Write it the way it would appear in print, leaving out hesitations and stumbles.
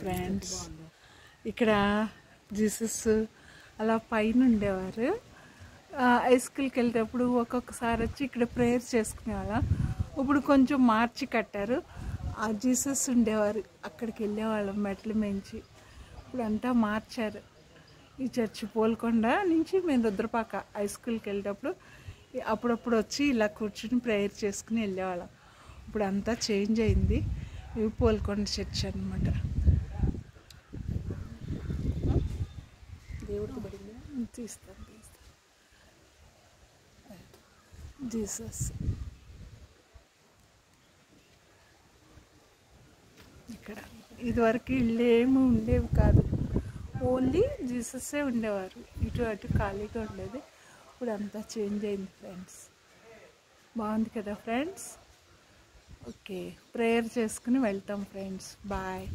Friends, ఇక్కడ Jesus అలా పైన ఉండేవారు. హై స్కూల్కి వెళ్ళేటప్పుడు ఒక్కొక్కసారి వచ్చి ఇక్కడ ప్రేయర్ చేసుకునేవాళ్ళం. ఇప్పుడు కొంచెం మార్చి కట్టారు. ఆ జీసస్ ఉండేవారు, అక్కడికి వెళ్ళేవాళ్ళం మెట్లు మించి. ఇప్పుడు అంతా మార్చారు. ఈ చర్చి పోల్కొండ నుంచి మేము రుద్రపాక హై స్కూల్కి వెళ్ళేటప్పుడు అప్పుడప్పుడు వచ్చి ఇలా కూర్చుని ప్రేయర్ చేసుకుని వెళ్ళేవాళ్ళం. ఇప్పుడు అంతా చేంజ్ అయింది. ఇవి పోల్కొండ చర్చ్ అనమాట. దేవుడికి పడింది, తీస్తాను జీసస్. ఇక్కడ ఇదివరకు ఇల్లు ఏమి ఉండేవి కాదు, ఓన్లీ జీసస్సే ఉండేవారు. ఇటు అటు ఖాళీగా ఉండేది. ఇప్పుడు అంతా చేంజ్ అయింది ఫ్రెండ్స్. బాగుంది కదా ఫ్రెండ్స్. ఓకే, ప్రేయర్ చేసుకుని వెళ్తాం ఫ్రెండ్స్. బాయ్.